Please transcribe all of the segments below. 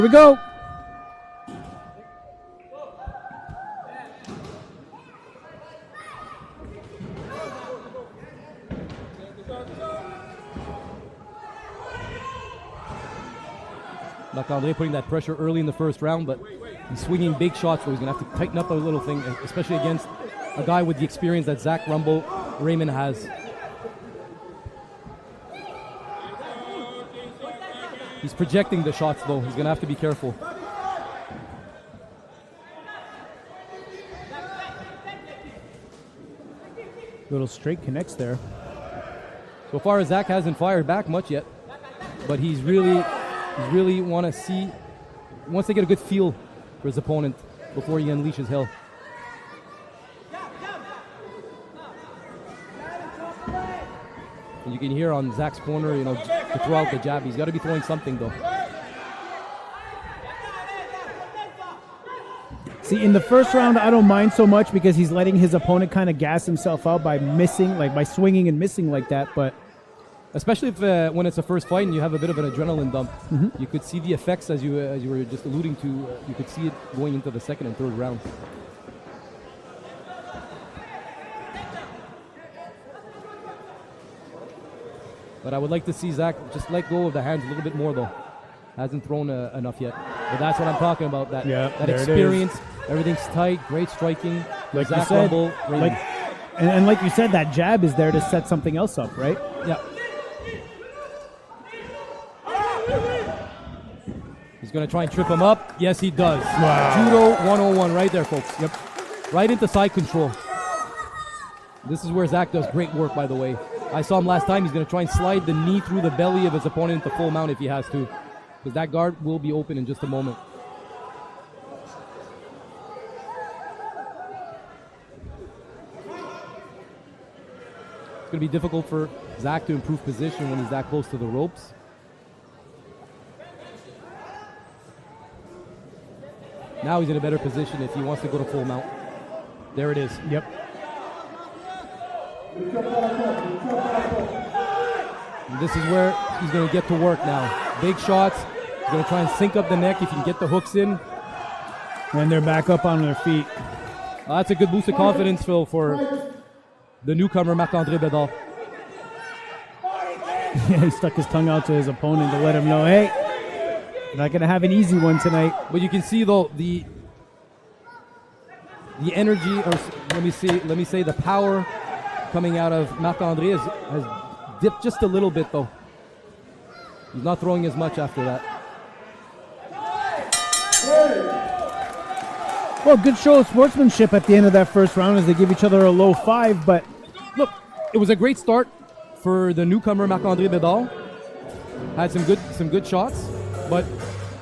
Here we go. André putting that pressure early in the first round, but he's swinging big shots, so he's going to have to tighten up a little thing, especially against a guy with the experience that Zack Raymond has. He's projecting the shots, though. He's going to have to be careful. Little straight connects there. So far, Zack hasn't fired back much yet, but he's really want to see, wants to get a good feel for his opponent before he unleashes hell. And you can hear on Zack's corner, to throw out the jab. He's got to be throwing something, though. See, in the first round, I don't mind so much because he's letting his opponent kind of gas himself out by missing, like by swinging and missing like that. But especially if when it's a first fight and you have a bit of an adrenaline dump, you could see the effects as you were just alluding to. You could see it going into the second and third round. But I would like to see Zack just let go of the hands a little bit more, though. Hasn't thrown enough yet. But that's what I'm talking about. That experience. Everything's tight. Great striking. Like Zack you said, Raymond. and like you said, that jab is there to set something else up, right? Yeah. He's going to try and trip him up. Yes, he does. Wow. Judo 101 right there, folks. Yep. Right into side control. This is where Zack does great work, by the way. I saw him last time. He's going to try and slide the knee through the belly of his opponent into full mount if he has to, because that guard will be open in just a moment. It's going to be difficult for Zack to improve position when he's that close to the ropes. Now he's in a better position if he wants to go to full mount. There it is. Yep. And this is where he's going to get to work now. Big shots. He's going to try and sync up the neck if he can get the hooks in. And they're back up on their feet. That's a good boost of confidence, Phil, for the newcomer, Marc-André Bédard. Yeah, he stuck his tongue out to his opponent to let him know, hey, you're not going to have an easy one tonight. But you can see, though, the energy, or let me say the power coming out of Marc-André has dipped just a little bit, though. He's not throwing as much after that. Well, good show of sportsmanship at the end of that first round as they give each other a low 5, but look, it was a great start for the newcomer Marc-André Bédard. Had some good shots, but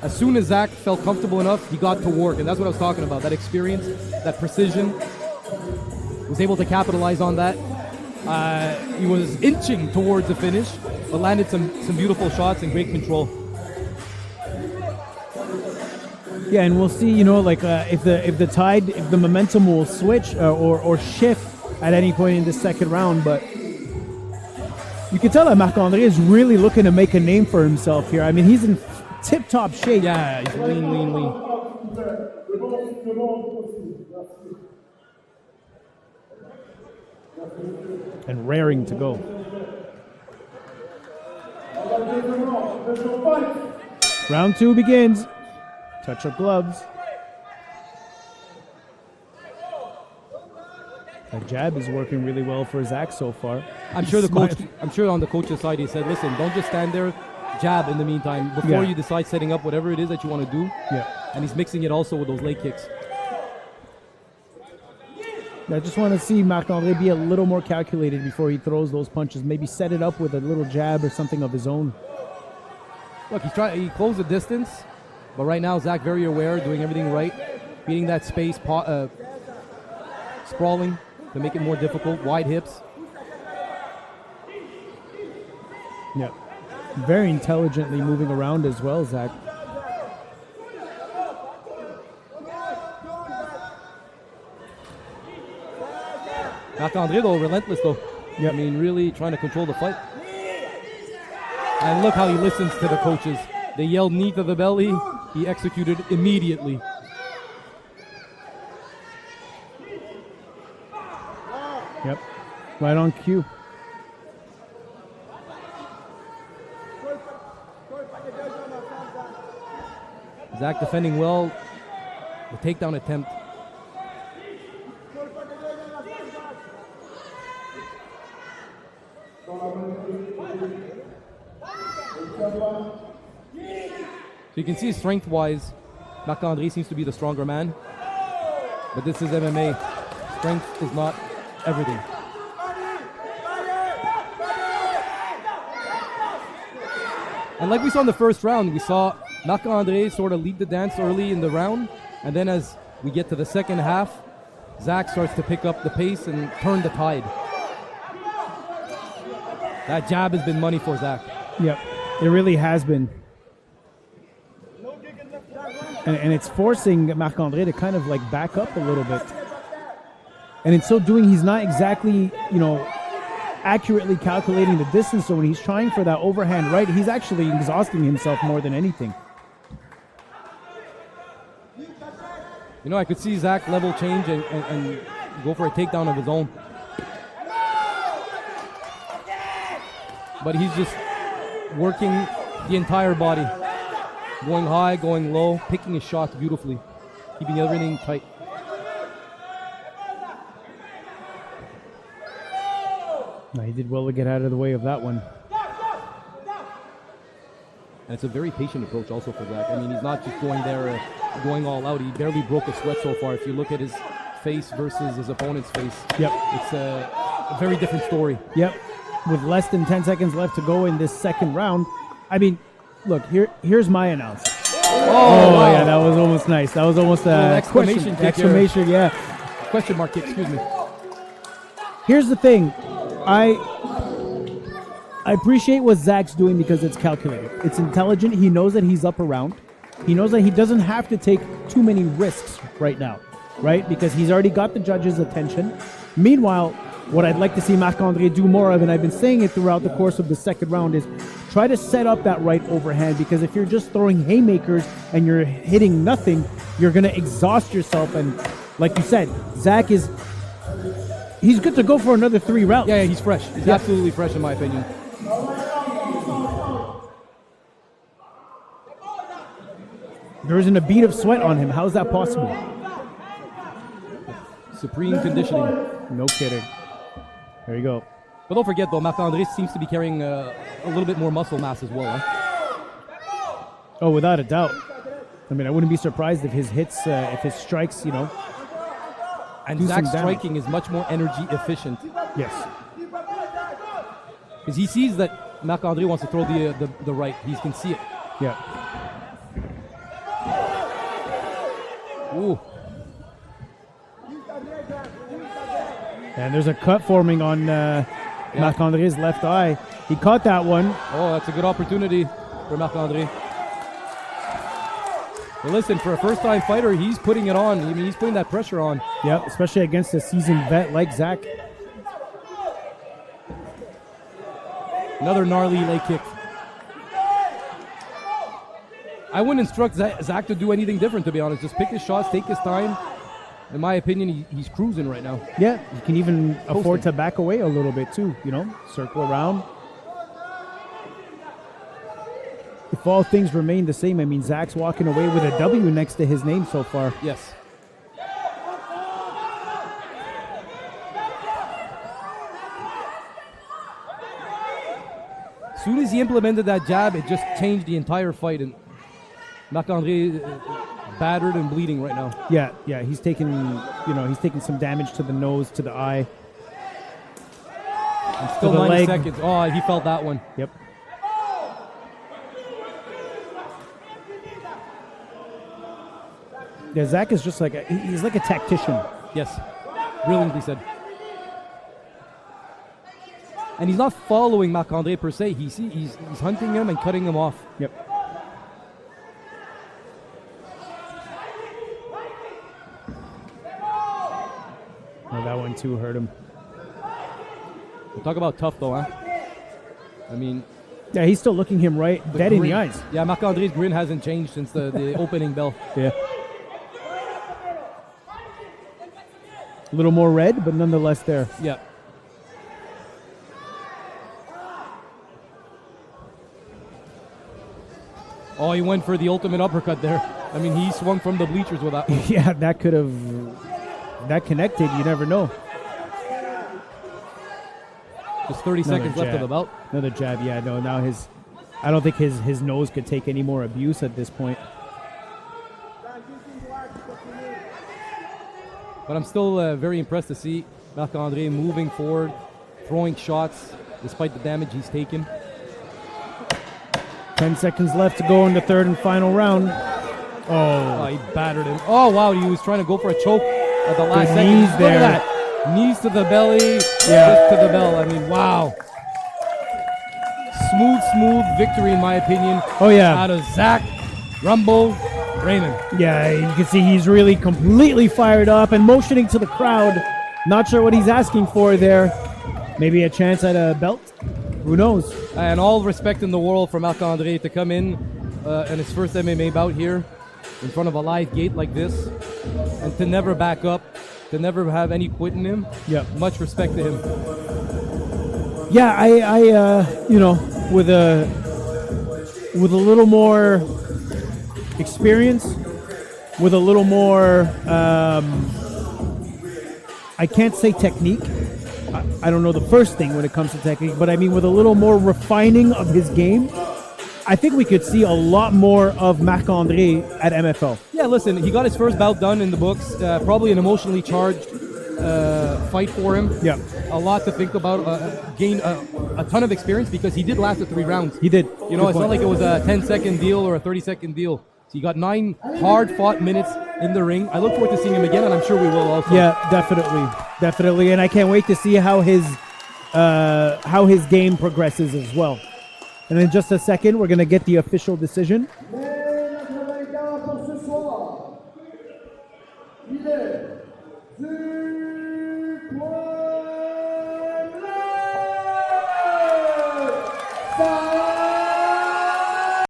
as soon as Zack felt comfortable enough, he got to work, and that's what I was talking about. That experience, that precision, was able to capitalize on that. He was inching towards the finish, but landed some beautiful shots and great control. Yeah, and we'll see, if the momentum will switch or shift at any point in the second round, but you can tell that Marc-André is really looking to make a name for himself here. I mean, he's in tip-top shape. Yeah, he's lean. And raring to go. Round 2 begins. Touch of gloves. That jab is working really well for Zack so far. I'm sure on the coach's side he said, listen, don't just stand there, jab in the meantime before you decide setting up whatever it is that you want to do. Yeah. And he's mixing it also with those leg kicks. I just want to see Marc-André be a little more calculated before he throws those punches. Maybe set it up with a little jab or something of his own. Look, he closed the distance, but right now Zack very aware, doing everything right, beating that space, sprawling to make it more difficult, wide hips. Yeah, very intelligently moving around as well, Zack. Marc-André, though, relentless, though. Yep. I mean, really trying to control the fight. And look how he listens to the coaches. They yell knee to the belly. he executed immediately. Yep. Right on cue. Zack defending well. The takedown attempt. So you can see strength-wise, Marc-André seems to be the stronger man. But this is MMA. Strength is not everything. And like we saw in the first round, we saw Marc-André sort of lead the dance early in the round. And then as we get to the second half, Zack starts to pick up the pace and turn the tide. That jab has been money for Zack. Yep, it really has been. And it's forcing Marc-André to kind of like back up a little bit. And in so doing, he's not exactly, accurately calculating the distance. So when he's trying for that overhand right, he's actually exhausting himself more than anything. I could see Zack level change and go for a takedown of his own. But he's just working the entire body. Going high, going low, picking his shots beautifully. Keeping everything tight. No, he did well to get out of the way of that one. And it's a very patient approach also for Zack. I mean, he's not just going there, going all out. He barely broke a sweat so far. If you look at his face versus his opponent's face, yep, it's a very different story. Yep. With less than 10 seconds left to go in this second round, I mean, look, here's my analysis. Oh, wow. Yeah, that was almost nice. That was almost an exclamation exclamation, yeah. Question mark kick, excuse me. Here's the thing. I appreciate what Zack's doing because it's calculated. It's intelligent. He knows that he's up around. He knows that he doesn't have to take too many risks right now, right? Because he's already got the judges' attention. Meanwhile, what I'd like to see Marc-André do more of, and I've been saying it throughout the course of the second round, is try to set up that right overhand, because if you're just throwing haymakers and you're hitting nothing, you're going to exhaust yourself. And like you said, Zack he's good to go for another 3 rounds. Yeah, he's fresh. He's absolutely fresh in my opinion. There isn't a bead of sweat on him. How is that possible? Supreme conditioning. No kidding. There you go. But don't forget, though, Marc-André seems to be carrying a little bit more muscle mass as well. Huh? Oh, without a doubt. I mean, I wouldn't be surprised if his hits, if his strikes, And Zack's striking is much more energy efficient. Yes. Because he sees that Marc-André wants to throw the right. He can see it. Yeah. Ooh. And there's a cut forming on Marc-André's left eye. He caught that one. Oh, that's a good opportunity for Marc-André. But listen, for a first-time fighter, he's putting it on. I mean, he's putting that pressure on. Yep, especially against a seasoned vet like Zack. Another gnarly leg kick. I wouldn't instruct Zack to do anything different, to be honest. Just pick his shots, take his time. In my opinion, he's cruising right now. Yeah, he can even afford to back away a little bit too, circle around. If all things remain the same, I mean, Zack's walking away with a W next to his name so far. Yes. As soon as he implemented that jab, it just changed the entire fight. And Marc-André battered and bleeding right now. Yeah, he's taking some damage to the nose, to the eye. And still 90 leg. seconds. Oh, he felt that one. Yep. Yeah, Zack is just he's like a tactician. Yes, brilliantly said. And he's not following Marc-André per se. He's hunting him and cutting him off. Yep. Oh, that one too hurt him. We'll talk about tough though, huh? I mean, Yeah, he's still looking him dead in the grin. eyes. Yeah, Marc-André's grin hasn't changed since the opening bell. Yeah. A little more red, but nonetheless there. Yeah. Oh, he went for the ultimate uppercut there. I mean, he swung from the bleachers with that one. Yeah, that could have... That connected, you never know. Just 30 seconds left of the belt. Another jab, yeah, no, now I don't think his nose could take any more abuse at this point. But I'm still very impressed to see Marc-André moving forward, throwing shots, despite the damage he's taken. 10 seconds left to go in the third and final round. Oh, he battered him. Oh, wow, he was trying to go for a choke at the last second. Knees Look there. at that. Knees to the belly, Yeah. fist to the bell. I mean, wow. Smooth victory, in my opinion. Oh, yeah. Out of Zack, Rumble, Raymond. Yeah, you can see he's really completely fired up and motioning to the crowd. Not sure what he's asking for there. Maybe a chance at a belt? Who knows? And all respect in the world for Marc-André to come in his first MMA bout here in front of a live gate like this and to never back up, to never have any quit in him. Yeah. Much respect to him. Yeah, I you know, with a little more experience, with a little more, I can't say technique. I don't know the first thing when it comes to technique, but I mean with a little more refining of his game, I think we could see a lot more of Marc-André at MFL. Yeah, listen, he got his first bout done in the books. Probably an emotionally charged fight for him. Yeah. A lot to think about. Gained a ton of experience because he did last the 3 rounds. He did. You know, Good it's point. not like it was a 10-second deal or a 30-second deal. So he got 9 hard-fought minutes in the ring. I look forward to seeing him again, and I'm sure we will also. Yeah, definitely, and I can't wait to see how his game progresses as well. And in just a second, we're gonna get the official decision.